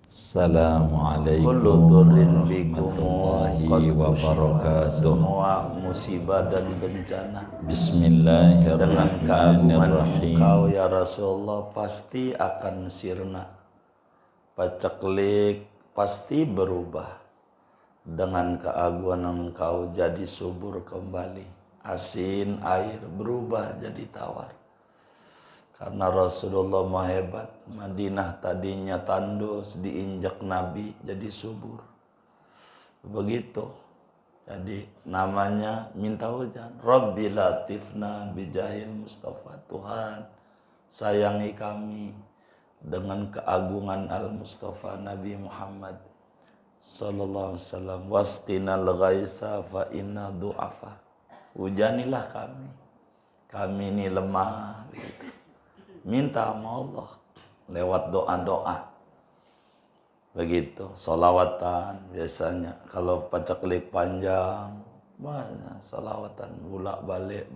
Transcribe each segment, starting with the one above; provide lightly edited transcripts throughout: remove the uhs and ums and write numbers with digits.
Assalamualaikum warahmatullahi wabarakatuh. Semua musibah dan bencana dengan keagungan Bismillahirrahmanirrahim. Engkau ya Rasulullah pasti akan sirna. Paceklik pasti berubah. Dengan keagungan Engkau jadi subur kembali. Asin air berubah jadi tawar. Karena Rasulullah mah hebat. Madinah tadinya tandus, diinjak Nabi jadi subur. Begitu. Jadi namanya minta hujan. Rabbi latifna bijahil Mustafa. Tuhan sayangi kami dengan keagungan Al-Mustafa Nabi Muhammad sallallahu alaihi wasallam. Wasqinal ghaisa fa inna du'afa. Hujanilah kami. Kami ini lemah. Begitu. Minta sama Allah lewat doa-doa. Begitu, solawatan biasanya. Kalau paceklik panjang, banyak solawatan, bolak-balik.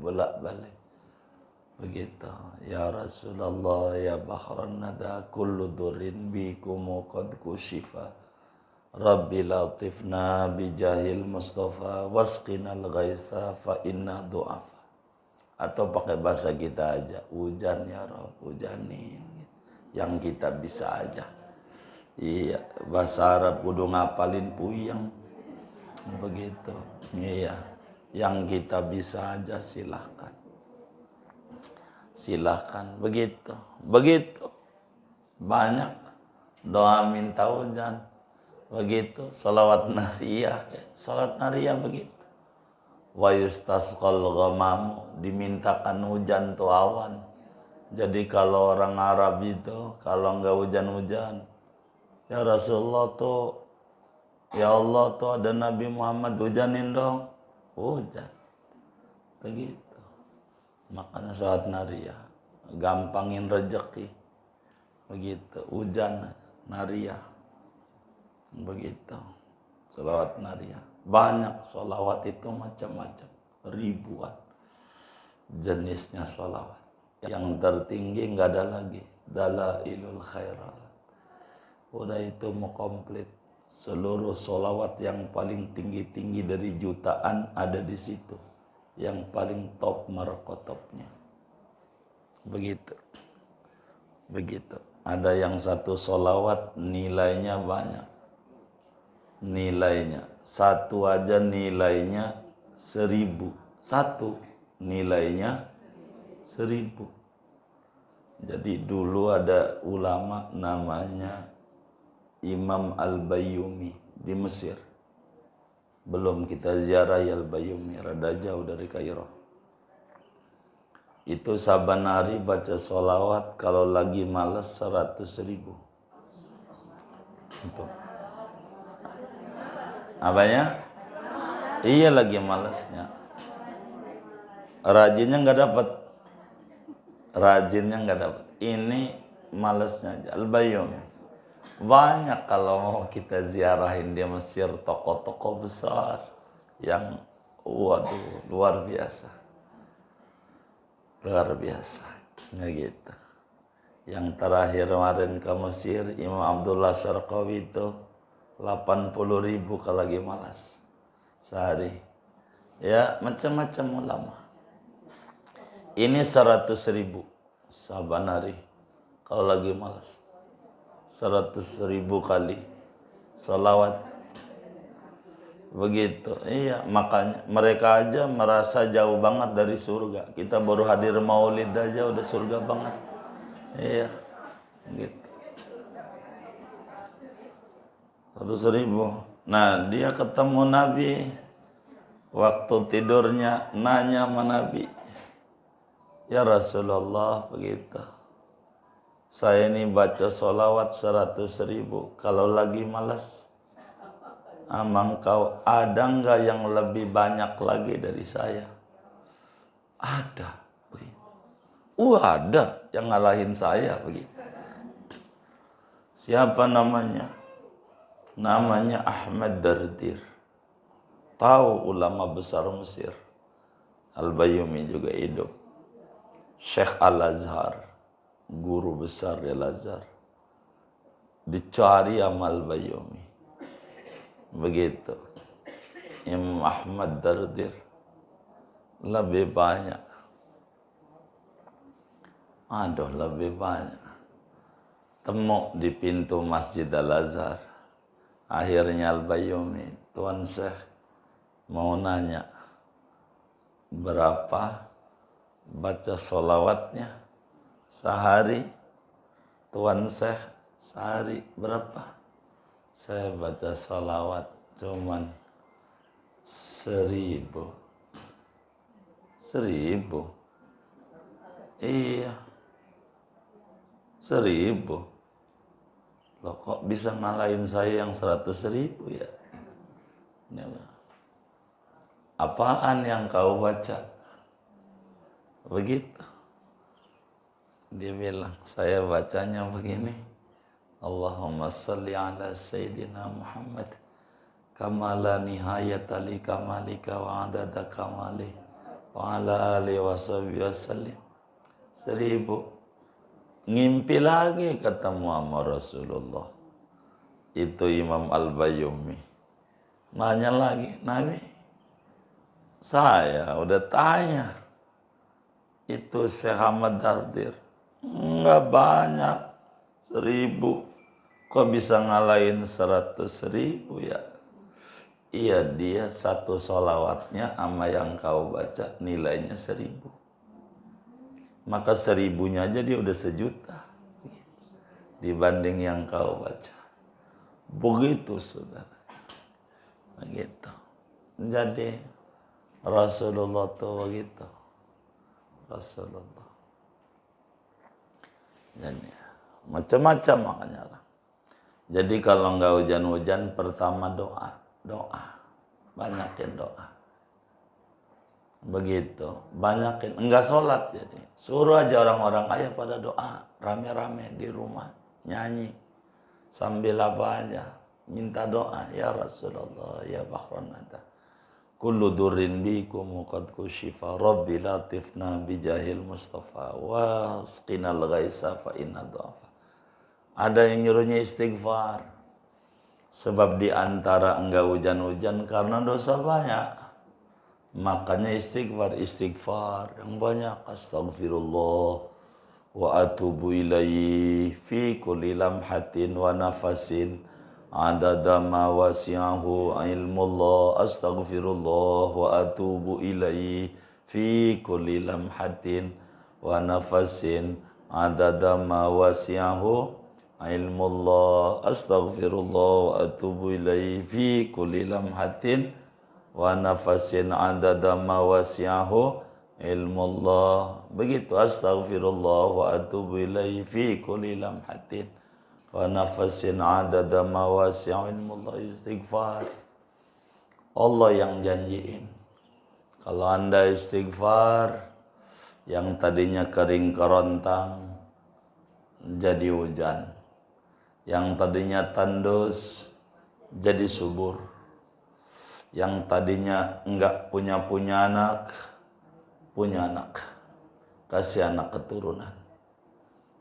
Begitu. Ya Rasulullah, ya bahran nada, kullu durin bikumu qad kushifa. Rabbi latifna bijahil Mustafa, wasqinal ghaisa fa inna du'afa. Atau pakai bahasa kita aja, hujan ya Rob, hujanin. Yang kita bisa aja. Iya, bahasa Arab kudu ngapalin puyeng. Begitu. Iya, yang kita bisa aja silahkan. Silahkan, begitu. Begitu. Banyak doa minta hujan. Begitu, salawat nariyah. Salat nariyah begitu. Wa yustasqal ghamamu, dimintakan hujan tuh awan. Jadi kalau orang Arab itu kalau enggak hujan-hujan, ya Rasulullah tuh, ya Allah tuh ada Nabi Muhammad, hujanin dong. Hujan. Begitu. Makanya salat nariyah gampangin rezeki. Begitu, hujan nariyah. Begitu. Salawat nariyah. Banyak salawat itu macam-macam, ribuan jenisnya salawat. Yang tertinggi nggak ada lagi, dalailul khairat. Udah itu mau komplit. Seluruh salawat yang paling tinggi-tinggi dari jutaan ada di situ. Yang paling top markotopnya. Begitu. Begitu. Ada yang satu salawat nilainya banyak. Nilainya satu aja nilainya 1000. Satu nilainya 1000. Jadi dulu ada ulama namanya Imam Al-Bayyumi di Mesir. Belum kita ziarah Al-Bayyumi, rada jauh dari Kairo. Itu saban hari baca sholawat, kalau lagi malas 100.000. Itu. Apanya? Iya lagi malasnya. Rajinnya nggak dapat. Rajinnya nggak dapat. Ini malasnya aja. Al-Bayyumi. Banyak kalau mau kita ziarahin di Mesir tokoh-tokoh besar yang waduh luar biasa. Luar biasa. Nggak gitu. Yang terakhir kemarin ke Mesir Imam Abdullah Syarqawi itu 80.000 kalau lagi malas sehari. Ya macam-macam ulama. Ini 100.000 saban hari kalau lagi malas. 100.000 kali salawat. Begitu. Iya, makanya mereka aja merasa jauh banget dari surga. Kita baru hadir maulid aja udah surga banget. Iya. Gitu. 100.000. Nah, dia ketemu Nabi. Waktu tidurnya nanya sama Nabi. Ya Rasulullah, begitu. Saya ini baca sholawat 100.000. Kalau lagi malas, amang kau ada enggak yang lebih banyak lagi dari saya? Ada. Begitu. Ada yang ngalahin saya. Begitu. Siapa namanya? Namanya Ahmad Dardir. Tahu ulama besar Mesir. Al-Bayyumi juga hidup. Syekh Al-Azhar, guru besar di Al-Azhar. dicari amal Bayomi. Begitu. Imam Ahmad Dardir lebih banyak. Aduh, lebih banyak. Temu di pintu Masjid Al-Azhar. Akhirnya Al-Bayomi, Tuan Syekh mau nanya, berapa baca sholawatnya sehari? Tuan Syekh, sehari berapa? Saya baca sholawat cuman 1000. 1000? Iya, 1000. Loh kok bisa ngalahin saya yang 100.000 ya? Apaan yang kau baca? Begitu. Dia bilang, saya bacanya begini. Allahumma salli ala Sayyidina Muhammad kama la nihayata li kamalika wa adada kamali wa ala alihi wa sahbihi wa sallim. 1000. Ngimpi lagi ketemu sama Rasulullah. Itu Imam Al-Bayomi. Nanya lagi, Nabi, saya udah tanya. Itu Syekh Ahmad Dardir. Enggak banyak. 1000. Kok bisa ngalahin 100.000 ya? Iya, dia satu sholawatnya sama yang kau baca nilainya 1000. Maka 1000-nya aja dia udah 1.000.000 dibanding yang kau baca. Begitu saudara. Begitu. Jadi Rasulullah tuh begitu. Rasulullah. Jadi macam-macam makanya lah. Jadi kalau nggak hujan-hujan, pertama doa. Banyakin doa. Begitu, banyakin. Enggak sholat jadi. Suruh aja orang-orang kaya pada doa. Rame-rame di rumah. Nyanyi. Sambil apa aja. Minta doa. Ya Rasulullah, ya Bahran Nada. Kullu durrin bikum qad kushifa. Rabbi latifna bijahil Mustafa. Wasqinal ghaisa fa inna du'afa. Ada yang nyuruhnya istighfar. Sebab di antara enggak hujan-hujan karena dosa banyak. Makanya istighfar yang banyak. Astaghfirullah wa atubu ilaihi fi kulli lamhatin wa nafasin adada ma wasi'ahu ilmullah. Astaghfirullah wa atubu ilaihi fi kulli lamhatin wa nafasin adada ma wasi'ahu ilmullah. Astaghfirullah wa atubu ilaihi fi kulli lamhatin wa nafasin adada ma wasi'ahu ilmullah. Begitu. Astaghfirullah wa atubu ilaihi fi kulli lamhatin wa nafasin adada ma wasi'ahu ilmullah. Istighfar. Allah yang janjiin. Kalau anda istighfar, yang tadinya kering kerontang jadi hujan. Yang tadinya tandus jadi subur. Yang tadinya enggak punya anak, punya anak. Kasih anak keturunan.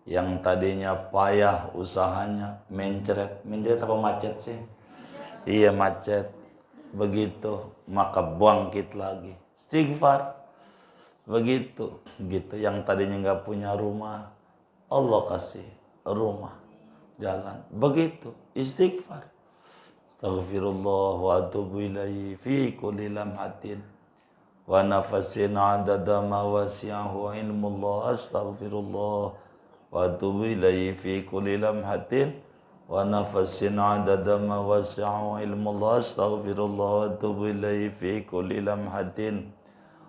Yang tadinya payah usahanya, mencret apa macet sih? Iya macet. Begitu, maka bangkit lagi. Istighfar. Begitu, gitu. Yang tadinya enggak punya rumah, Allah kasih rumah, jalan. Begitu, istighfar. Astaghfirullah wa atubu ilaihi fi kulli lamhatin wa nafasin adada ma wasi'ahu ilmullah. Astaghfirullah wa atubu ilaihi fi kulli lamhatin wa nafasin adada ma wasi'ahu ilmullah. Astaghfirullah wa atubu ilaihi fi kulli lamhatin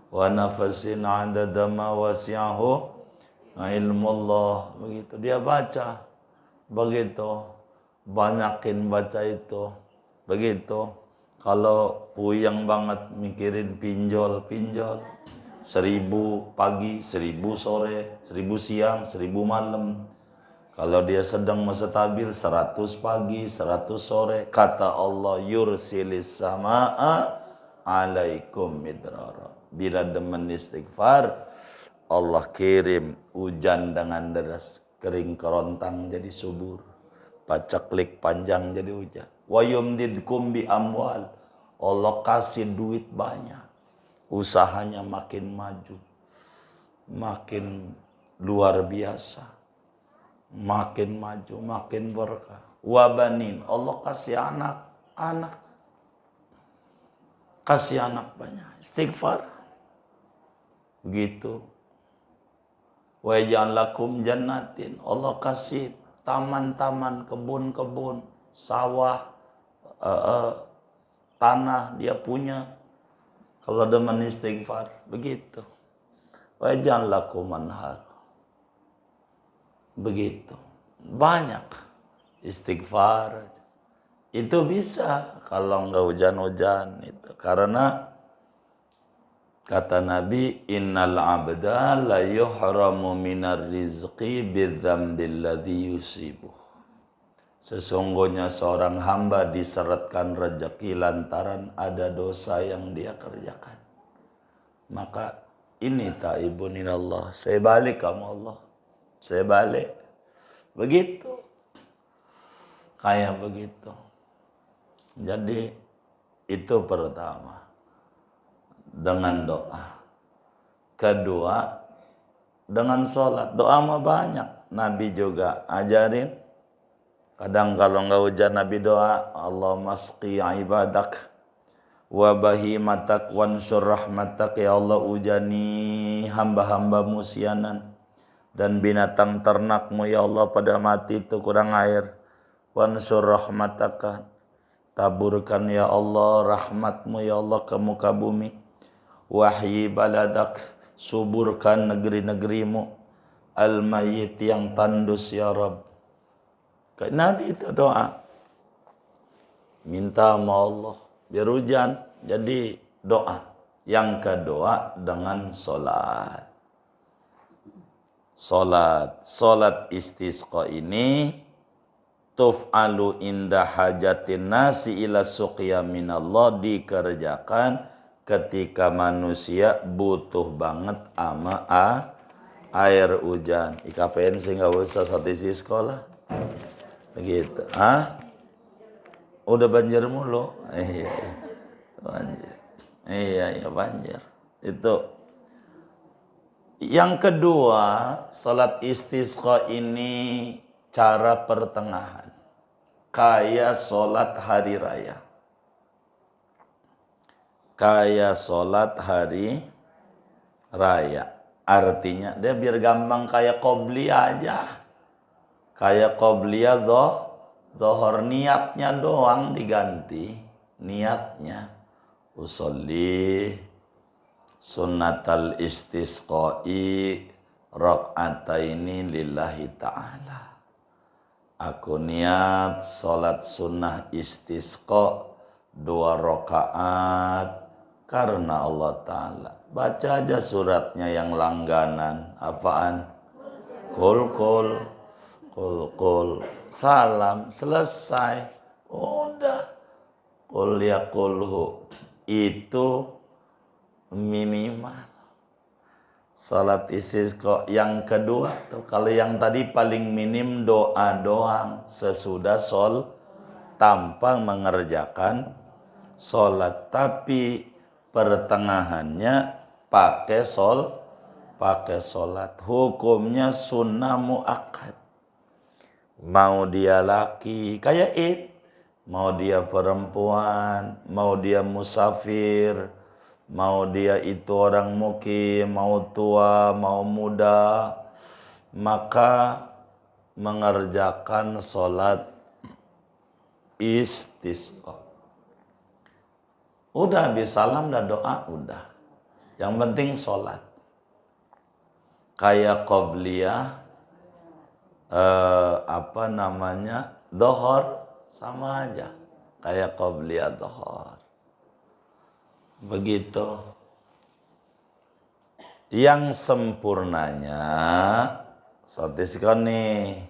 wa nafasin adada ma wasi'ahu ilmullah. Begitu dia baca. Begitu. Banyakin baca itu. Begitu. Kalau puyeng banget mikirin pinjol. 1000 pagi, 1000 sore, 1000 siang, 1000 malam. Kalau dia sedang stabil 100 pagi, 100 sore. Kata Allah, yursilis sama'a alaikum midrara. Bila demen istighfar, Allah kirim hujan dengan deras. Kering kerontang jadi subur. pacaklik panjang jadi hujan. Wa yumdidkum bi amwal. Allah kasih duit banyak. Usahanya makin maju. Makin luar biasa. Makin maju, makin berkah. Wa banin. Allah kasih anak. Kasih anak banyak. Istighfar. Gitu. Wa yaj'al lakum jannatin. Allah kasih taman-taman, kebun-kebun, sawah, tanah dia punya. Kalau demen istighfar, begitu. Wa yaj'al lakum anhar. Begitu. Banyak istighfar. Itu bisa kalau enggak hujan-hujan itu. Karena kata Nabi, innal abda la yuhramu minar rizqi bidzambil ladzi yusibuh. Sesungguhnya seorang hamba diseretkan rezeki lantaran ada dosa yang dia kerjakan. Maka ini taibun ilallah. Saya balik kamu Allah. Saya balik. Begitu. Kayak begitu. Jadi itu pertama. Dengan doa. Kedua, dengan sholat. Doa mah banyak. Nabi juga ajarin. Kadang kalau enggak hujan Nabi doa, Allahumma asqi ibadak wa bahimatak wansur rahmatak. Ya Allah ujani hamba-hambamu sianan dan binatang ternakmu ya Allah pada mati itu kurang air. Wansur rahmataka. Taburkan ya Allah rahmatmu ya Allah ke muka bumi. Wahyi baladak, suburkan negeri-negerimu. Al-mayyit yang tandus ya Rabb. Nabi itu doa. Minta sama Allah biar hujan. Jadi doa. Yang kedua dengan sholat. Sholat istisqa ini tuf'alu inda hajatin nasi ila suqya minallah, dikerjakan ketika manusia butuh banget ama air hujan. IKPN sih nggak usah isi sekolah. Begitu. Udah banjir mulu. Iya. Banjir. Iya, banjir. Itu. Yang kedua, salat istisqa ini cara pertengahan. Kayak salat hari raya. Kayak salat hari raya. Artinya dia biar gampang kayak qobliyah aja. Kayak qobliyah zohor, niatnya doang diganti. Niatnya usolli sunnatal istisqai rakaataini lillahi ta'ala. Aku niat salat sunnah istisqa 2 rakaat karena Allah Ta'ala. Baca aja suratnya yang langganan. Apaan? Kul. Salam. Selesai. Udah. Qul ya qulhu. Itu minimal. Salat istisqa yang kedua tuh. Kalau yang tadi paling minim doa doang sesudah tanpa mengerjakan salat. Tapi pertengahannya pakai salat. Hukumnya sunnah muakkad. Mau dia laki kayak id, mau dia perempuan, mau dia musafir, mau dia itu orang mukim, mau tua, mau muda, maka mengerjakan sholat istisqa. Udah habis salam dan doa udah. Yang penting sholat. Kayak qobliyah, dohor sama aja. Kayak qobliyah dohor. Begitu. Yang sempurnanya sotiskon nih.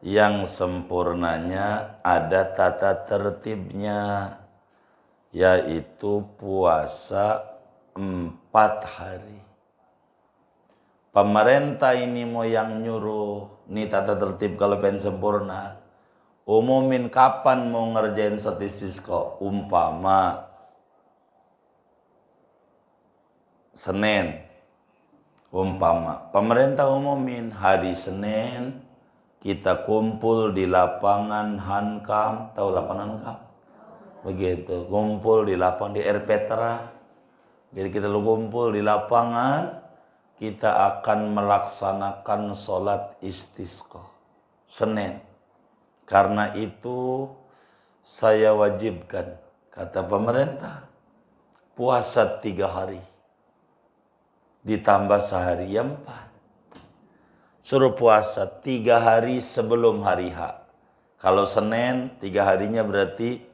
Yang sempurnanya ada tata tertibnya, yaitu puasa 4 hari. Pemerintah ini mau yang nyuruh nih tata tertib kalau pengen sempurna. Umumin kapan mau ngerjain sholat istisqa. Umpama Senin, umpama pemerintah umumin hari Senin kita kumpul di lapangan Hankam, tahu lapangan Hankam? Begitu, kumpul di lapangan di Air Petra. Jadi kita kumpul di lapangan, kita akan melaksanakan sholat istisqa Senin. Karena itu saya wajibkan, kata pemerintah, puasa 3 hari. Ditambah sehari ya 4. Suruh puasa 3 hari sebelum hari H. Kalau Senin 3 harinya berarti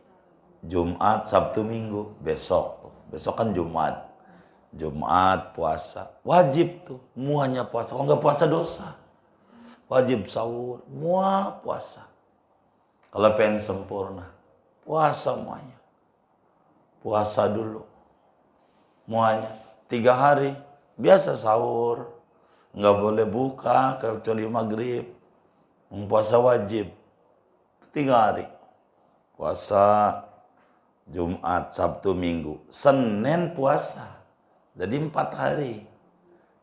Jumat, Sabtu, Minggu. Besok kan Jumat. Jumat puasa. Wajib tuh, muanya puasa. Kalau nggak puasa dosa. Wajib sahur, mua puasa. Kalau pengen sempurna, puasa muanya. Puasa dulu. Muanya 3 hari. Biasa sahur, nggak boleh buka kecuali maghrib. Puasa wajib 3 hari. Puasa Jumat, Sabtu, Minggu. Senin puasa. Jadi 4 hari.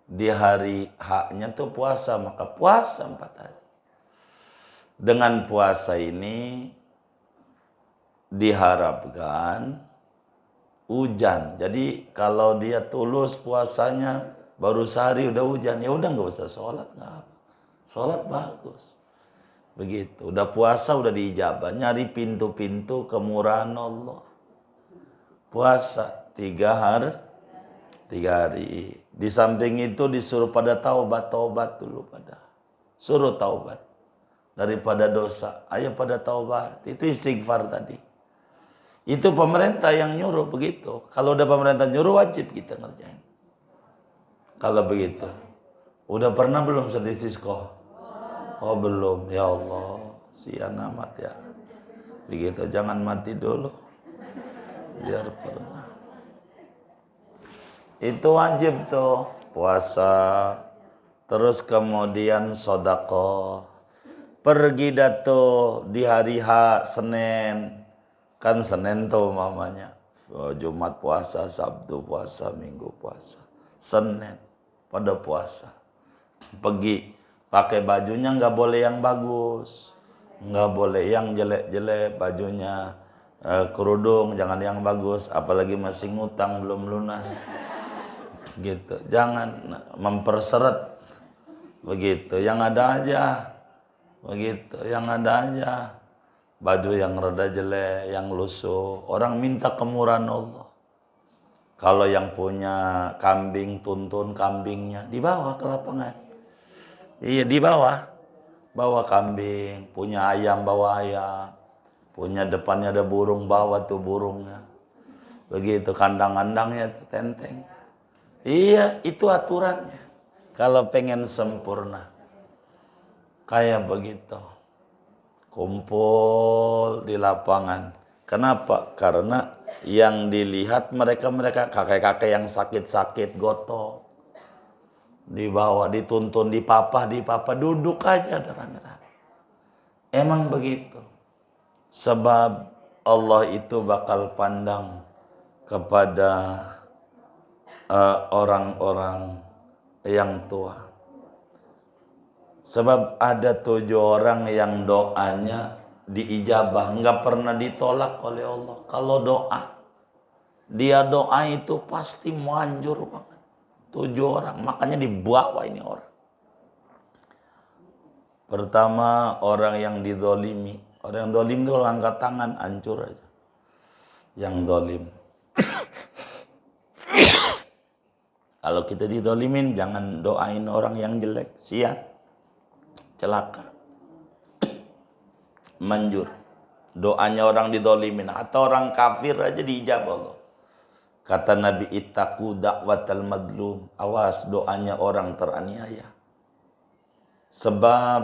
Di hari H-nya tuh puasa, maka puasa 4 hari. Dengan puasa ini diharapkan hujan. Jadi kalau dia tulus puasanya baru sehari udah hujan, ya udah nggak usah sholat, nggak apa. Sholat bagus. Begitu. Udah puasa udah diijabah. Nyari pintu-pintu kemurahan Allah. Puasa 3 hari. 3 hari. Di samping itu disuruh pada taubat dulu pada. Suruh taubat daripada dosa. Ayo pada taubat. Itu istighfar tadi. Itu pemerintah yang nyuruh begitu. Kalau udah pemerintah nyuruh wajib kita ngerjain. Kalau begitu. Udah pernah belum sholat istisqa? Oh belum. Ya Allah, sian amat ya. Begitu, jangan mati dulu. Biar pernah. Itu wajib tuh. Puasa. Terus kemudian sedekah. Pergi dato di hari H, Senin. Kan Senin tuh mamanya. Jumat puasa, Sabtu puasa, Minggu puasa. Senin pada puasa. Pergi pakai bajunya nggak boleh yang bagus. Nggak boleh yang jelek-jelek bajunya. Kerudung jangan yang bagus, apalagi masih ngutang belum lunas. Gitu. Jangan memperseret. Begitu. Yang ada aja. Begitu. Yang ada aja. Baju yang rada jelek, yang lusuh. Orang minta kemurahan Allah. Kalau yang punya kambing, tuntun kambingnya. Dibawa ke lapangan. Iya, dibawa. Bawa kambing. Punya ayam, bawa ayam. Punya depannya ada burung, bawa tuh burungnya. Begitu, kandang-kandangnya tenteng. Iya, itu aturannya. Kalau pengen sempurna. Kayak begitu. Kumpul di lapangan. Kenapa? Karena yang dilihat mereka kakek-kakek yang sakit-sakit goto. Dibawa, dituntun, dipapah, duduk aja ada rame-rame. Emang begitu. Sebab Allah itu bakal pandang kepada orang-orang yang tua. Sebab ada 7 orang yang doanya diijabah, nggak pernah ditolak oleh Allah. Kalau dia doa itu pasti manjur banget. 7 orang, makanya dibawa ini orang. Pertama, orang yang dizolimi. Orang yang dolim itu angkat tangan, hancur aja. Yang dolim. Kalau kita didolimin, jangan doain orang yang jelek, sian. Celaka. Manjur. Doanya orang didolimin atau orang kafir aja diijabah Allah. Kata Nabi, ittaqu da'watal madlum. Awas doanya orang teraniaya. Sebab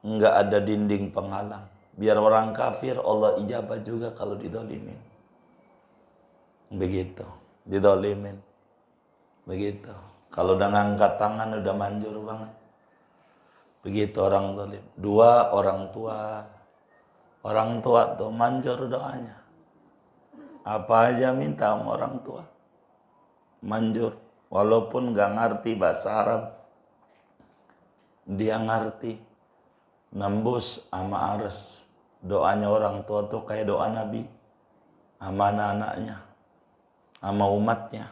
enggak ada dinding penghalang. Biar orang kafir Allah ijabah juga kalau didolimin. Begitu. Didolimin. Begitu. Kalau udah ngangkat tangan udah manjur banget. Begitu orang zalim. 2 orang tua Orang tua tuh manjur doanya. Apa aja minta sama orang tua. Manjur. Walaupun gak ngerti bahasa Arab, dia ngerti. Nembus sama ares. Doanya orang tua tuh kayak doa Nabi. Sama anak-anaknya. Sama umatnya.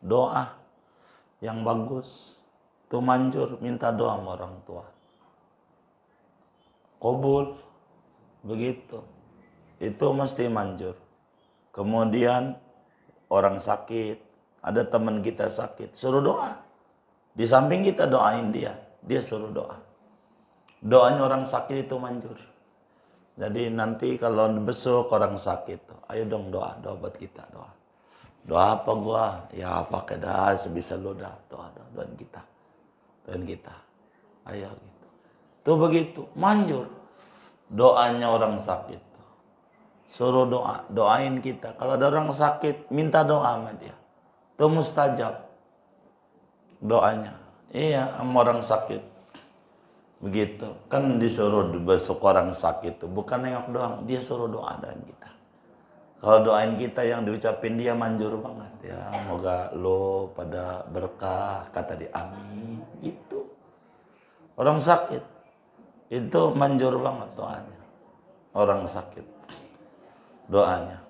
Doa yang bagus. Tuh manjur minta doa sama orang tua. Qabul. Begitu. Itu mesti manjur. Kemudian orang sakit. Ada teman kita sakit. Suruh doa. Di samping kita doain dia. Dia suruh doa. Doanya orang sakit itu manjur. Jadi nanti kalau besok orang sakit. Ayo dong doa. Doa buat kita. Doa. Doa apa gua? Ya pakai dah sebisa lu dah. Doain kita. Doain kita. Ayo gitu. Tuh begitu. Manjur. Doanya orang sakit. Suruh doa. Doain kita. Kalau ada orang sakit, minta doa sama dia. Itu mustajab. Doanya. Iya, sama orang sakit. Begitu. Kan disuruh besok orang sakit. Bukan nengok doang. Dia suruh doain kita. Kalau doain kita yang diucapin dia manjur banget. Ya, moga lo pada berkah. Kata dia, amin. Gitu. Orang sakit. Itu manjur banget doanya. Orang sakit. Doanya.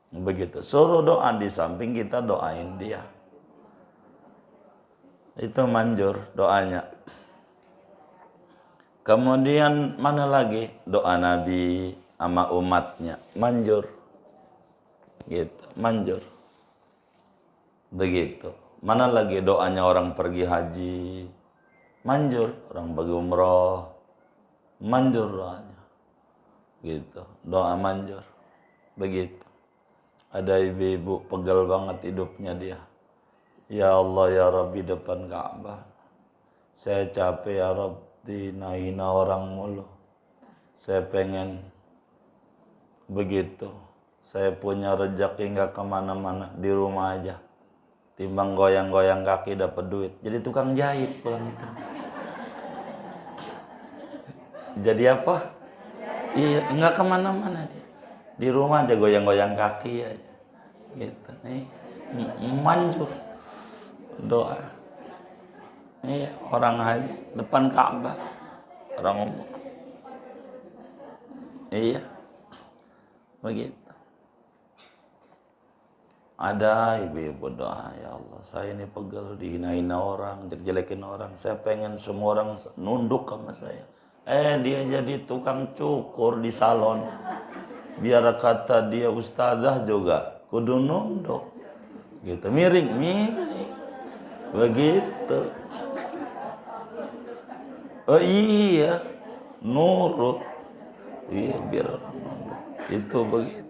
Begitu. Suruh doa di samping kita doain dia. Itu manjur doanya. Kemudian mana lagi doa Nabi sama umatnya? Manjur. Gitu. Manjur. Begitu. Mana lagi doanya orang pergi haji? Manjur. Orang pergi umroh. Manjur doanya. Gitu. Doa manjur. Begitu. Ada ibu-ibu pegel banget hidupnya dia. Ya Allah ya Rabbi depan Ka'bah. Saya capek ya Rabbi hina orang mulu. Saya pengen begitu. Saya punya rezeki nggak kemana-mana, di rumah aja. Timbang goyang-goyang kaki dapat duit. Jadi tukang jahit pulang itu. Jadi apa? Iya, nggak kemana-mana dia. Di rumah aja goyang-goyang kaki aja. Gitu. Manjur. Doa. Iya, orang haji depan Ka'bah. Orang umum. Iya. Begitu. Ada ibu-ibu doa, ya Allah, saya ini pegel dihina-hina orang, jelek-jelekin orang. Saya pengen semua orang nunduk sama saya. Dia jadi tukang cukur di salon. Biar kata dia ustazah juga kudu nunduk. Gitu, miring. Begitu. Oh iya, nurut. Iya, biar orang nunduk. Itu begitu.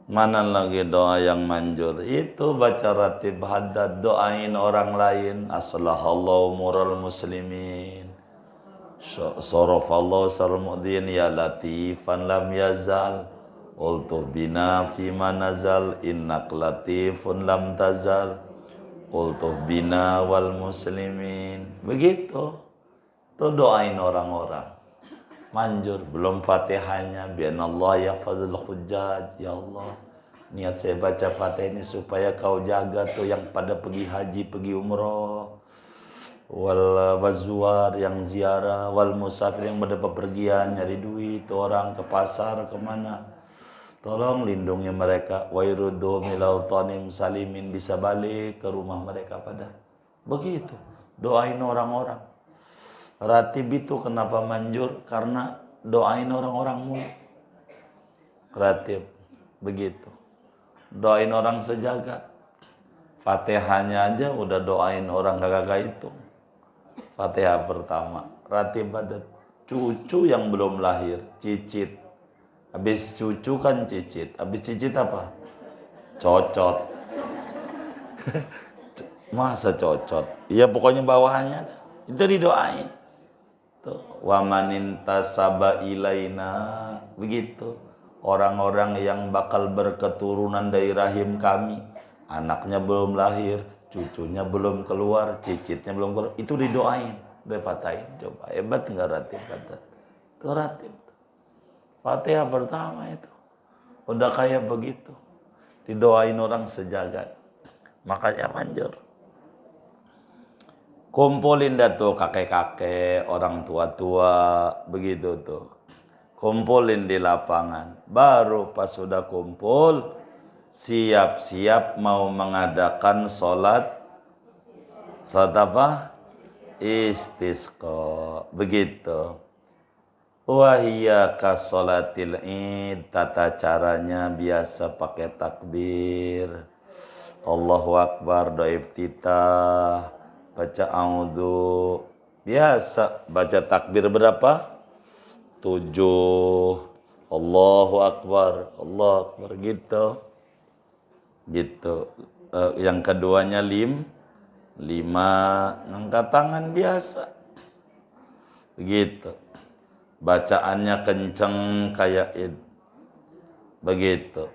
Mana lagi doa yang manjur? Itu baca ratib haddad, doain orang lain. Aslahallahu mural muslimin. Sorofallahu sarmu'din ya latifan lam yazal. Ultuh bina fima nazal. Innak latifun lam tazal. Ultuh bina wal muslimin. Begitu. Itu doain orang-orang. Manjur, belum Fatihahnya. Bi'anallah ya fadul hujjaj. Ya Allah, niat saya baca Fatihah ini supaya kau jaga tuh yang pada pergi haji, pergi umroh. Wal wazuar yang ziarah. Wal musafir yang pada bepergian nyari duit. Orang ke pasar, kemana. Tolong lindungi mereka. Wa yuruddu milautonim salimin, bisa balik ke rumah mereka pada. Begitu. Doain orang-orang. Ratib itu kenapa manjur? Karena doain orang-orang mulu. Ratib. Begitu. Doain orang sejagat. Fatihahnya aja udah doain orang kagak itu. Fatihah pertama. Ratib ada cucu yang belum lahir. Cicit. Habis cucu kan cicit. Habis cicit apa? Cocot. Masa cocot? Iya pokoknya bawahannya ada. Itu didoain. Wa manin tasaba ilaina. Begitu. Orang-orang yang bakal berketurunan dari rahim kami, anaknya belum lahir, cucunya belum keluar, cicitnya belum keluar, itu didoain, dipatahin. Coba hebat nggak ratib? Itu Itu ratib. Fatihah pertama itu. Udah kayak begitu. Didoain orang sejagat. Makanya manjur. Kumpulin dah tuh kakek-kakek, orang tua-tua, begitu tuh. Kumpulin di lapangan. Baru pas sudah kumpul, siap-siap mau mengadakan sholat apa? Istisqa. Begitu. Wahiyya kasolatil id, tata caranya biasa pakai takbir. Allahu Akbar, doa iftitah, baca a'udzu. Biasa baca takbir berapa? 7. Allahu Akbar, Allahu Akbar gitu. Gitu. Yang keduanya 5, angkat tangan biasa. Begitu. Bacaannya kenceng kayak itu. Begitu.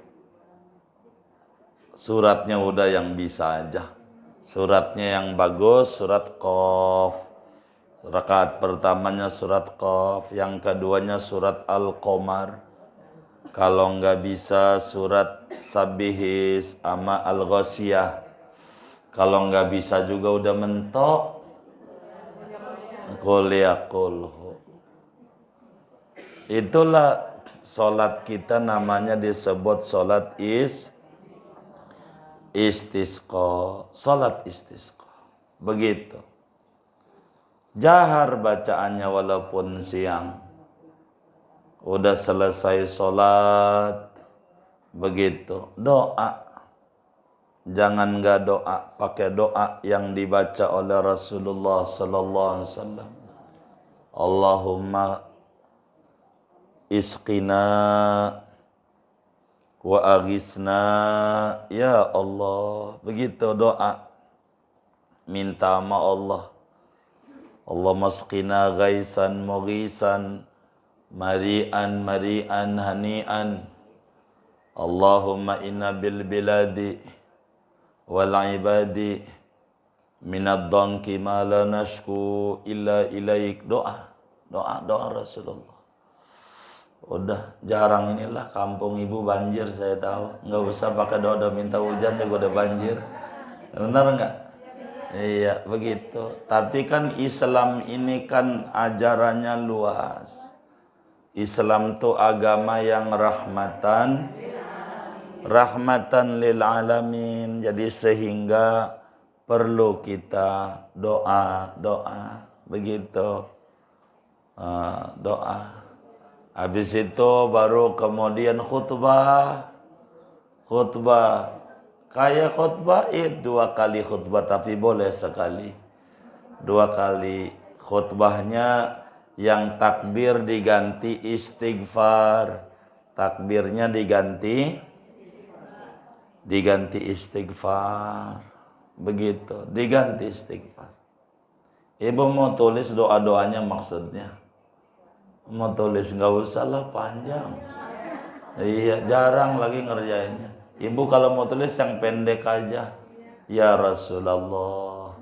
Suratnya udah yang bisa aja. Suratnya yang bagus, surat Qaf. Rakaat pertamanya surat Qaf, yang keduanya surat Al-Qamar. Kalau nggak bisa surat Sabihis sama Al-Ghasyiyah. Kalau nggak bisa juga udah mentok. Qul yaqulhu. Itulah solat kita namanya disebut solat istisqa. Solat istisqa. Begitu. Jahar bacaannya walaupun siang. Udah selesai solat. Begitu. Doa. Jangan nggak doa. Pakai doa yang dibaca oleh Rasulullah sallallahu alaihi wasallam. Allahumma isqina wa aghisna ya Allah. Begitu doa. Minta sama Allah. Allahumma isqina ghaisan mughisan mari'an mari'an hani'an. Allahumma inna bil biladi wal ibadi minad dhanki ma la nashku illa ilaik. Doa Rasulullah. Udah jarang inilah kampung ibu banjir, saya tahu. Nggak usah pakai doa minta hujan juga udah banjir. Benar nggak? Iya begitu. Tapi kan Islam ini kan ajarannya luas. Islam tuh agama yang rahmatan lil alamin. Jadi sehingga perlu kita doa begitu. Doa. Habis itu baru kemudian khutbah. Kayak khutbah 2 kali khutbah, tapi boleh sekali. 2 kali khutbahnya yang takbir diganti istighfar. Takbirnya diganti istighfar. Begitu, diganti istighfar. Ibu mau tulis doa-doanya maksudnya. Mau tulis nggak usah lah, panjang. Iya, jarang lagi ngerjainnya. Ibu kalau mau tulis yang pendek aja. Ya Rasulullah,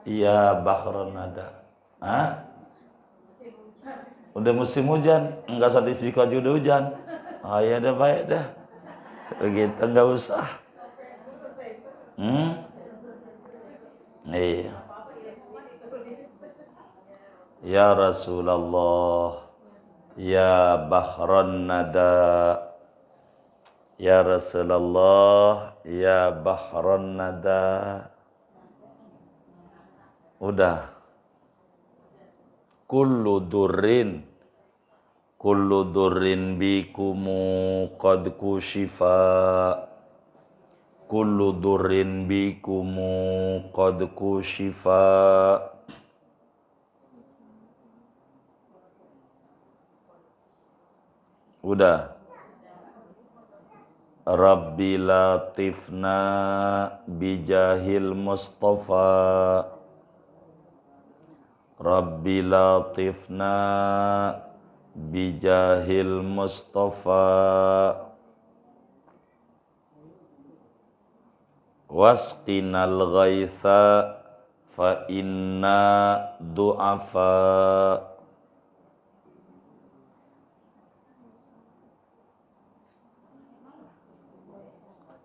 ya Bahron nada. Hah? Udah musim hujan, enggak saat istiqomah juga hujan. Oh ya udah baik dah. Begitu enggak usah. Iya. Ya Rasulullah, ya Bahron nada. Ya Rasulullah, ya Bahron nada. Udah. Kullu durrin bikumu qad kushifa. Kullu durrin bikumu qad kushifa. Udah. Rabbi latifna bijahil Mustafa. Rabbi latifna bijahil Mustafa. Wasqinal ghaitha fa inna du'afa.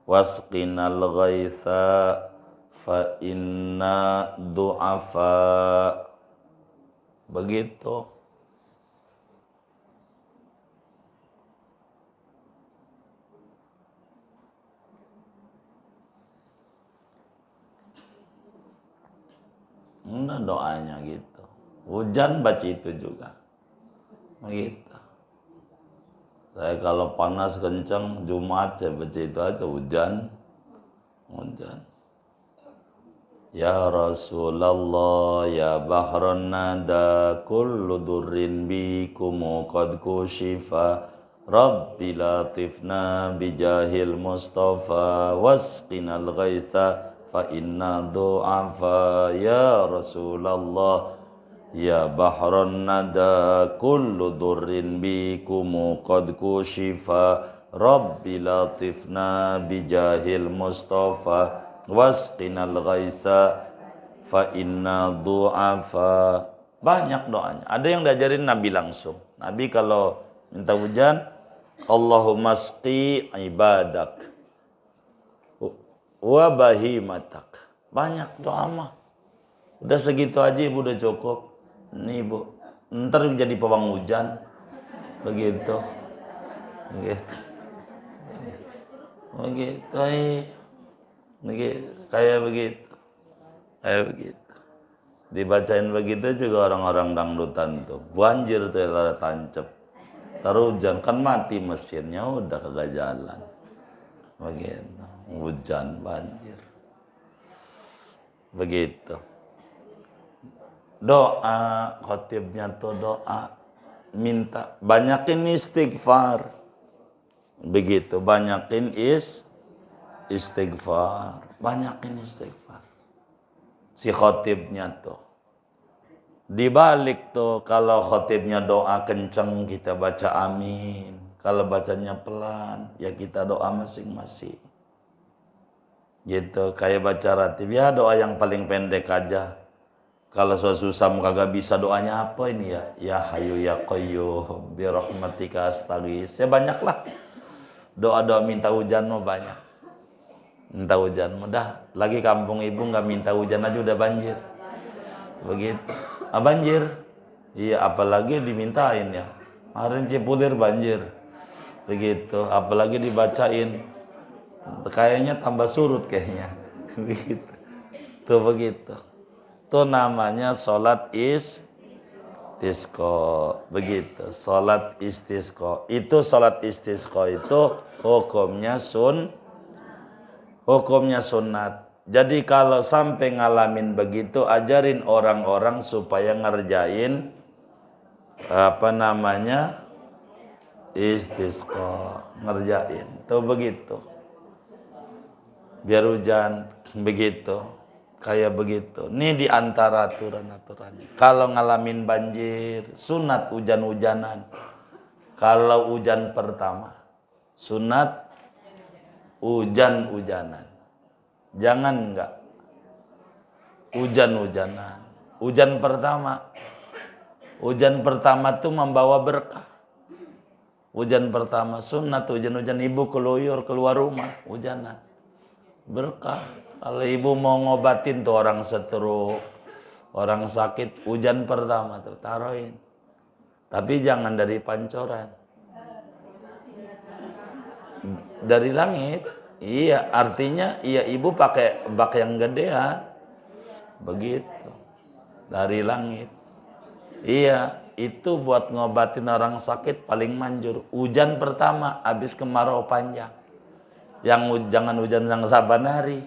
wasqinal ghaitha fa inna du'afa. Begitu. Nah, doanya gitu. Hujan baca itu juga. Begitu. Saya kalau panas kencang Jumat saya baca itu aja hujan. Ya Rasulullah ya bahran nada kullu durrin bikum qad kushifa Rabbi latifna bijahil Mustafa wasqinal ghaitha fa inna du'afa ya Rasulullah ya bahran nada kullu durrin bikum qad kushifa Rabbi latifna bijahil Mustafa wasqinal ghaisa fa inna du'afa. Banyak doanya. Ada yang diajarin Nabi langsung. Nabi kalau minta hujan, Allahumma sqi ibadak wa bahimatak. Banyak doa mah. Udah segitu aja Ibu udah cukup. Nih Ibu, ntar jadi pawang hujan. Begitu. Begitu. Kayak begitu. Dibacain begitu juga orang-orang dangdutan tuh. Banjir tuh lara tancep. Taruh hujan kan mati mesinnya udah kagak jalan. Begitu. Hujan banjir. Begitu. Doa khotibnya tuh doa minta banyakin istighfar. Begitu, banyakin istighfar. Banyakin istighfar. Si khotibnya tuh. Dibalik tuh, kalau khotibnya doa kenceng, kita baca amin. Kalau bacanya pelan, ya kita doa masing-masing. Gitu, kayak baca ratib. Ya doa yang paling pendek aja. Kalau susah kagak bisa doanya apa ini ya? Ya Hayyu ya Qayyum bi rahmatika astaghits. Ya banyak lah. Doa-doa minta hujan mah banyak. Minta hujan mudah. Lagi kampung Ibu nggak minta hujan aja udah banjir. Begitu. Banjir. Iya, apalagi dimintain ya. Kemarin Cipulir banjir. Begitu. Apalagi dibacain. Kayaknya tambah surut kayaknya. Begitu. Tuh begitu. Itu namanya sholat istisqa. Begitu, sholat istisqa. Itu sholat istisqa itu hukumnya sunat. Jadi kalau sampai ngalamin begitu, ajarin orang-orang supaya ngerjain istisqa, ngerjain. Tuh begitu. Biar hujan begitu. Kayak begitu. Ini di antara aturan-aturannya. Kalau ngalamin banjir, sunat hujan-hujanan. Kalau hujan pertama, sunat hujan-hujanan. Jangan enggak. Hujan-hujanan. Hujan pertama. Hujan pertama itu membawa berkah. Hujan pertama sunat, hujan-hujan Ibu keluyur keluar rumah, hujanan. Berkah. Kalau Ibu mau ngobatin tuh orang stroke, orang sakit, hujan pertama tuh taruhin. Tapi jangan dari pancoran. Dari langit. Iya, artinya iya Ibu pakai bak yang gedean. Begitu. Dari langit. Iya, itu buat ngobatin orang sakit paling manjur. Hujan pertama habis kemarau panjang. Yang jangan hujan yang saban hari.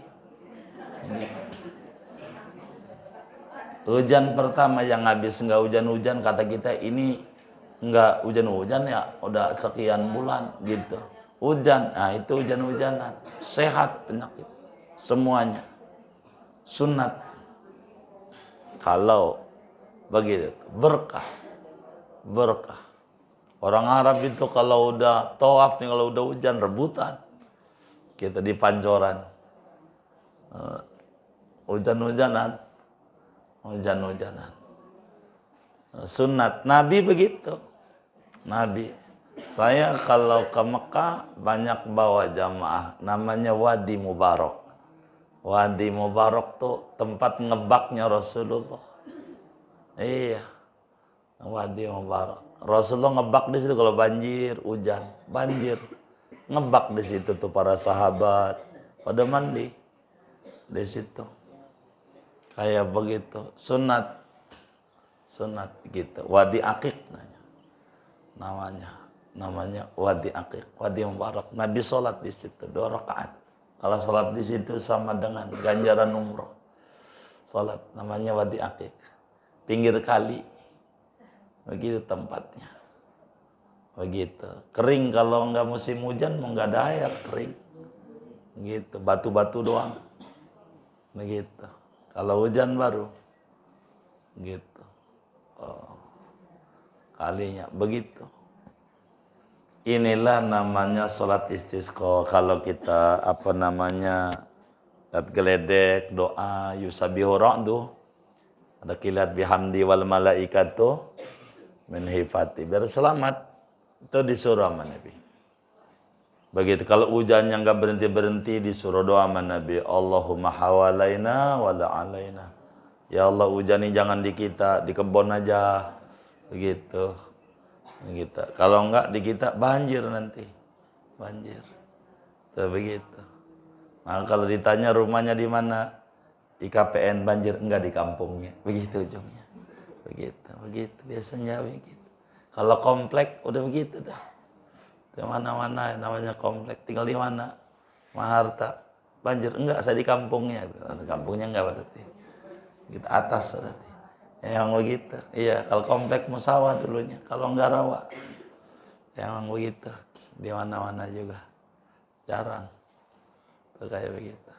Hujan pertama yang habis nggak hujan-hujan, kata kita ini nggak hujan-hujan ya udah sekian bulan gitu. Hujan, nah itu hujan-hujanan, sehat penyakit semuanya, sunat. Kalau begitu berkah. Orang Arab itu kalau udah tawaf nih, kalau udah hujan rebutan, kita di pancoran. Hujan-hujanan. Sunat Nabi begitu. Nabi Saya kalau ke Mekah banyak bawa jamaah, namanya Wadi Mubarak. Wadi Mubarak tuh tempat ngebaknya Rasulullah. Iya, Wadi Mubarak. Rasulullah ngebak di situ kalau banjir, hujan, banjir. Ngebak di situ tuh para sahabat pada mandi di situ. Kayak begitu, sunat gitu. Wadi Aqiq namanya Wadi Aqiq, Wadi Mubarak. Nabi sholat di situ 2 rakaat. Kalau sholat di situ sama dengan ganjaran umroh. Sholat namanya Wadi Aqiq, pinggir kali, begitu tempatnya. Begitu, kering kalau nggak musim hujan mau nggak ada air, kering. Begitu, batu-batu doang. Begitu. Kalau hujan baru, gitu. Oh, kalinya begitu. Inilah namanya sholat istisqa. Kalau kita geledek doa yusabihu ra'du, ada kilat bihamdi wal malaikatu min hifati, biar selamat. Itu disuruh sama Nabi. Begitu, kalau hujannya nggak berhenti-berhenti disuruh doa sama Nabi, Allahumma hawalaina wa la alaina. Ya Allah, hujani jangan di kita, di kebun aja. Begitu. Begitu. Kalau enggak di kita banjir nanti. Banjir. Tuh begitu. Maka kalau ditanya rumahnya di mana? IKPN banjir, enggak di kampungnya. Begitu ujungnya. Begitu biasanya begitu. Kalau komplek udah begitu dah. Di mana-mana namanya komplek. Tinggal di mana? Maharta. Banjir, enggak, saya di kampungnya. Kampungnya enggak berarti. Gitu atas berarti. Yang begitu. Iya, kalau komplek Musawa dulunya. Kalau enggak rawa. Yang begitu. Di mana-mana juga. Jarang. Tuh kayak begitu.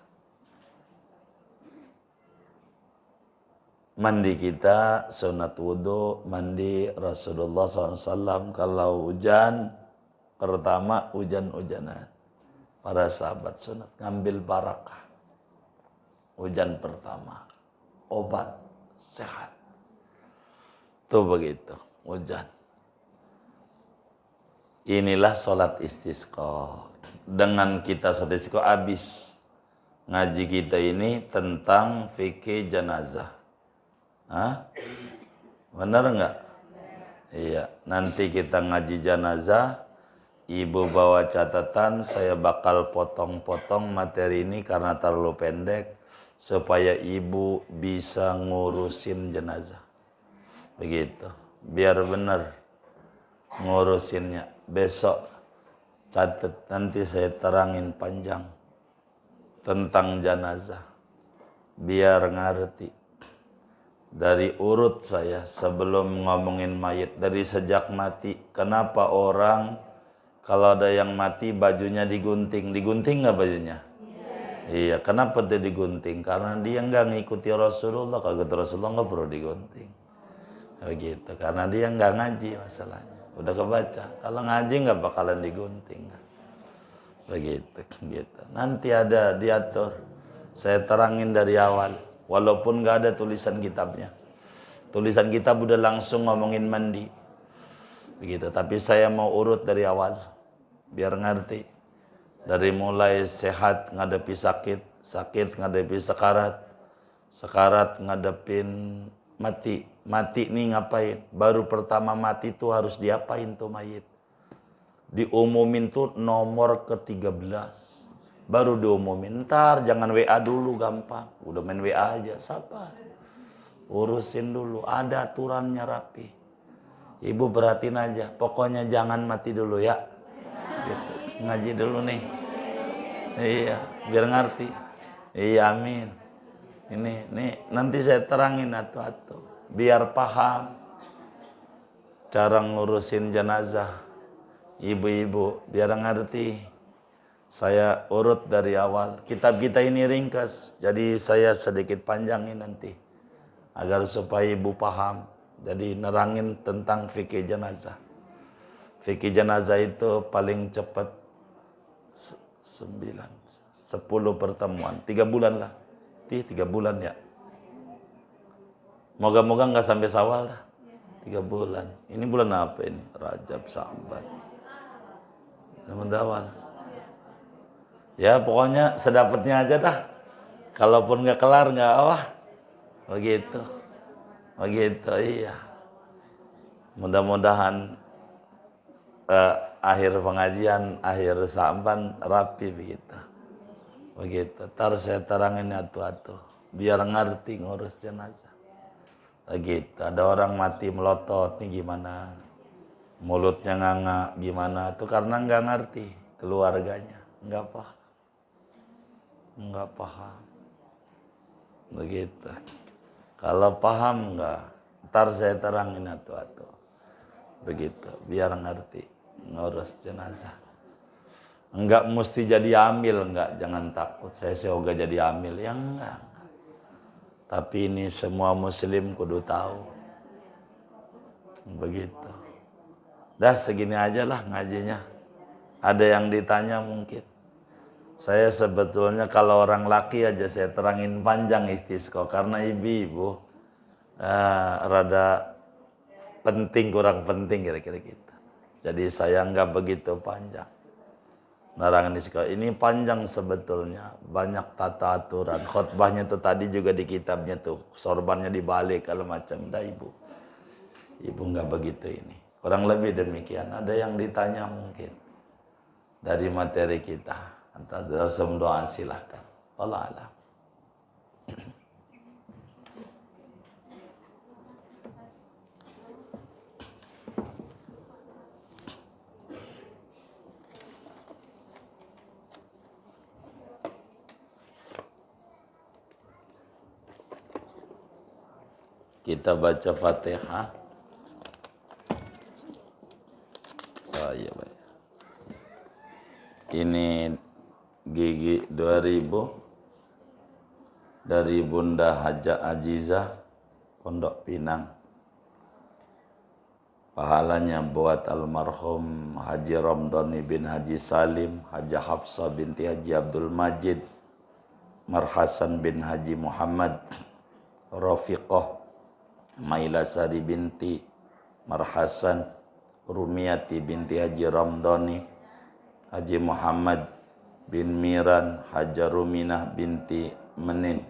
Mandi kita sunat wudhu, mandi Rasulullah SAW kalau hujan pertama hujan-hujanan. Para sahabat sunat ngambil barakah. Hujan pertama, obat, sehat. Tuh begitu, hujan. Inilah sholat istisqa. Dengan kita sholat istisqa habis. Ngaji kita ini tentang fikih jenazah. Hah? Benar enggak? Iya, nanti kita ngaji jenazah. Ibu bawa catatan, saya bakal potong-potong materi ini karena terlalu pendek supaya ibu bisa ngurusin jenazah. Begitu. Biar benar ngurusinnya. Besok catat, nanti saya terangin panjang tentang jenazah. Biar ngerti. Dari urut saya sebelum ngomongin mayit, dari sejak mati, kenapa orang kalau ada yang mati bajunya digunting nggak bajunya? Iya, kenapa dia digunting? Karena dia nggak ngikuti Rasulullah. Kalau Rasulullah nggak perlu digunting. Begitu, karena dia nggak ngaji masalahnya. Udah kebaca, kalau ngaji nggak bakalan digunting. Begitu, gitu. Nanti ada diatur. Saya terangin dari awal. Walaupun nggak ada tulisan kitabnya. Tulisan kitab udah langsung ngomongin mandi. Begitu. Tapi saya mau urut dari awal. Biar ngerti. Dari mulai sehat ngadepi sakit. Sakit ngadepi sekarat. Sekarat ngadepin mati. Mati nih ngapain? Baru pertama mati tuh harus diapain tuh mayit? Diumumin tuh nomor ke-13. Baru diumumin, ntar jangan WA dulu gampang. Udah main WA aja, sabar. Urusin dulu, ada aturannya rapi. Ibu perhatiin aja, pokoknya jangan mati dulu ya. Gitu. Ngaji dulu nih. Iya, biar ngerti. Iya, amin. Ini nanti saya terangin atu-atu. Biar paham cara ngurusin jenazah. Ibu-ibu, biar ngerti. Saya urut dari awal. Kitab kita ini ringkas, jadi saya sedikit panjangin nanti. Agar supaya ibu paham. Jadi nerangin tentang fikih jenazah. Fikih jenazah itu paling cepat 10 pertemuan. 3 bulan lah. 3 bulan ya. Moga-moga nggak sampai Syawal lah. 3 bulan. Ini bulan apa ini? Rajab, Sya'ban. Mudah-mudahan. Ya pokoknya sedapatnya aja dah. Kalaupun nggak kelar nggak apa. Begitu. Begitu iya. Mudah-mudahan akhir pengajian, akhir sampan rapi begitu. Begitu. Ntar saya terangin atu-atu. Biar ngerti ngurus jenazah. Begitu. Ada orang mati melotot nih gimana. Mulutnya nganga gimana. Itu karena nggak ngerti keluarganya. Nggak paham. Nggak paham. Begitu. Kalau paham nggak. Ntar saya terangin atu-atu. Begitu. Biar ngerti ngurus jenazah. Enggak mesti jadi amil, enggak, jangan takut. Saya semoga jadi amil, ya enggak. Tapi ini semua muslim kudu tahu. Begitu. Dah segini aja lah ngajinya. Ada yang ditanya mungkin. Saya sebetulnya kalau orang laki aja saya terangin panjang istisqa. Karena ibu-ibu rada penting, kurang penting kira-kira gitu. Jadi saya enggak begitu panjang. Larangan istisqa ini panjang sebetulnya, banyak tata aturan. Khutbahnya tuh tadi juga di kitabnya tuh, sorbannya dibalik kalau macam dah ibu. Ibu nggak begitu ini. Kurang lebih demikian. Ada yang ditanya mungkin dari materi kita. Antara dalam doa silahkan. Wallah alam. Kita baca Fatihah. Oh iya baik. Ini gigi 2000 dari Bunda Haja Ajizah Pondok Pinang. Pahalanya buat almarhum Haji Ramdhani bin Haji Salim, Haji Hafsah binti Haji Abdul Majid, Marhasan bin Haji Muhammad, Rafiqah Mailasari binti Marhasan, Rumiyati binti Haji Ramdhani, Haji Muhammad bin Miran, Haja Ruminah binti Menin.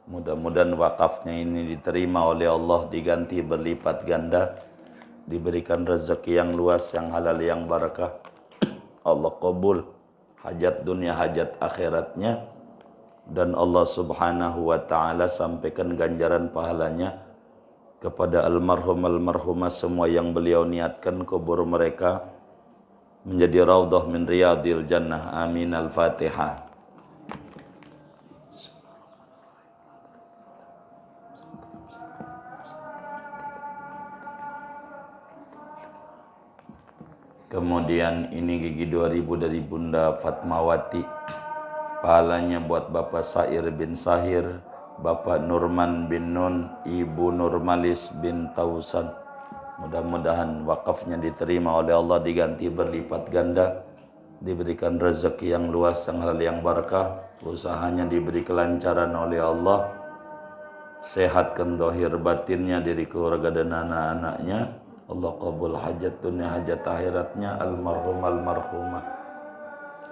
Mudah-mudahan wakafnya ini diterima oleh Allah, diganti berlipat ganda, diberikan rezeki yang luas, yang halal, yang barakah. Allah kabul hajat dunia, hajat akhiratnya, dan Allah subhanahu wa ta'ala sampaikan ganjaran pahalanya kepada almarhumah semua yang beliau niatkan kubur mereka menjadi raudhah min riyadil jannah. Amin. Al-Fatihah. Kemudian ini gigi 2000 dari Bunda Fatmawati. Pahalanya buat Bapak Sair bin Sahir, Bapak Nurman bin Nun, Ibu Nurmalis bin Tausan. Mudah-mudahan wakafnya diterima oleh Allah, diganti berlipat ganda, diberikan rezeki yang luas, yang halal, yang barakah. Usahanya diberi kelancaran oleh Allah, sehatkan zahir batinnya, diri keluarga dan anak-anaknya. Allah qabul hajat dunia, hajat akhiratnya almarhumah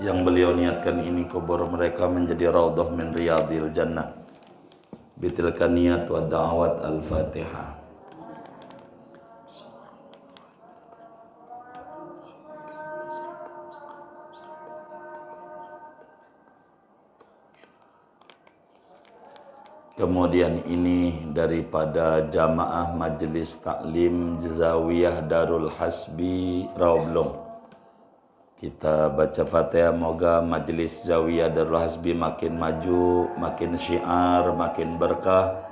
yang beliau niatkan ini kubur mereka menjadi raudhah min riyadil jannah. Bitilka niyat wa da'awat. Al-Fatihah. Kemudian ini daripada jamaah Majelis Taklim Zawiyah Darul Hasbi Rawblong. Kita baca Fatihah, moga Majelis Zawiyah Darul Hasbi makin maju, makin syiar, makin berkah.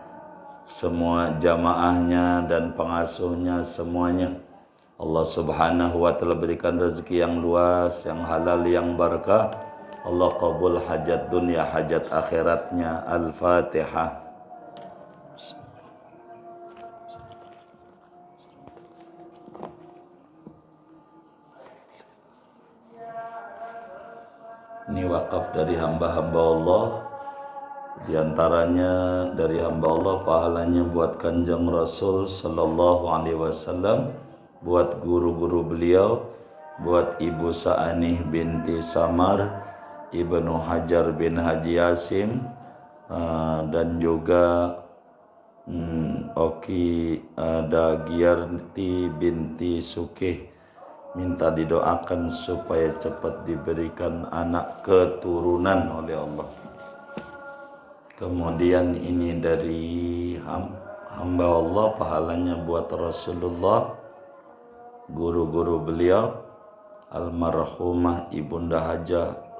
Semua jamaahnya dan pengasuhnya semuanya Allah subhanahu wa ta'ala berikan rezeki yang luas, yang halal, yang barakah. Allah qabul hajat dunia, hajat akhiratnya. Al-Fatihah. Ini wakaf dari hamba-hamba Allah. Di antaranya dari hamba Allah, pahalanya buat Kanjeng Rasul sallallahu alaihi wasallam, buat guru-guru beliau, buat Ibu Sa'anih binti Samar, Ibnu Hajar bin Haji Yasim, dan juga Oki Dagiarti binti Sukih. Minta didoakan supaya cepat diberikan anak keturunan oleh Allah. Kemudian ini dari hamba Allah, pahalanya buat Rasulullah, guru-guru beliau, almarhumah Ibunda Hajah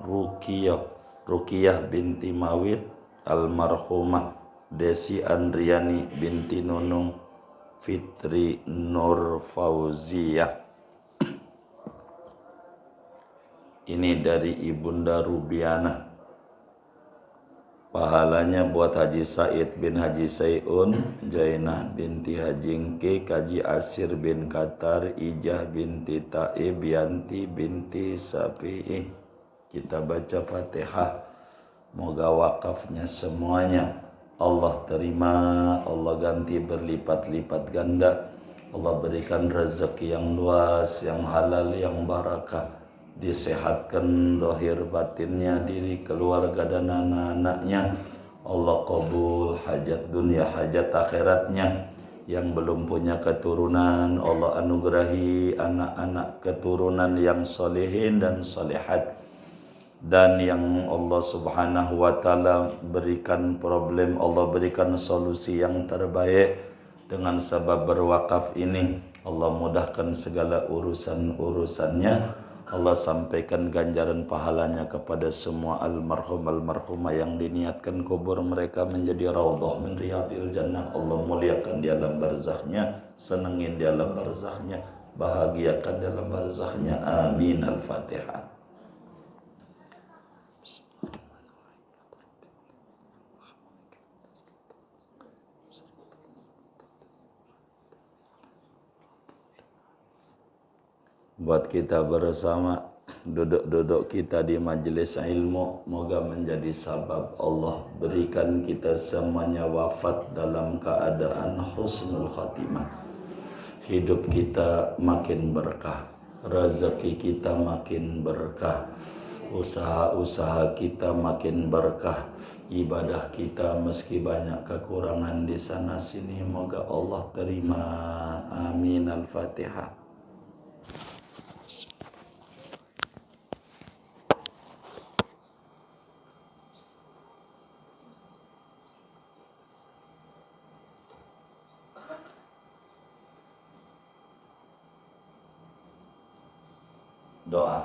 Rukiyah binti Mawid, almarhumah Desi Andriani binti Nunung Fitri Nur Fauziyah. Ini dari Ibunda Rubiana. Pahalanya buat Haji Said bin Haji Sayun, Jainah binti Haji Ngke, Kaji Asir bin Qatar, Ijah binti Taib, Yanti binti Sapi'i. Kita baca Fatihah. Moga wakafnya semuanya Allah terima, Allah ganti berlipat-lipat ganda, Allah berikan rezeki yang luas, yang halal, yang barakah, disehatkan zahir batinnya, diri, keluarga dan anak-anaknya. Allah kabul hajat dunia, hajat akhiratnya. Yang belum punya keturunan, Allah anugerahi anak-anak keturunan yang solehin dan solehat. Dan yang Allah subhanahu wa ta'ala berikan problem, Allah berikan solusi yang terbaik dengan sebab berwakaf ini. Allah mudahkan segala urusan-urusannya. Allah sampaikan ganjaran pahalanya kepada semua almarhumah yang diniatkan kubur mereka menjadi raudhah min riyadil jannah. Allah muliakan di alam barzakhnya, senengin di alam barzakhnya, bahagiakan di alam barzakhnya. Amin. Al-Fatihah. Buat kita bersama, duduk-duduk kita di majelis ilmu, moga menjadi sabab Allah berikan kita semuanya wafat dalam keadaan husnul khatimah. Hidup kita makin berkah, rezeki kita makin berkah, usaha-usaha kita makin berkah, ibadah kita meski banyak kekurangan di sana sini, moga Allah terima. Amin. Al-Fatihah. Doa.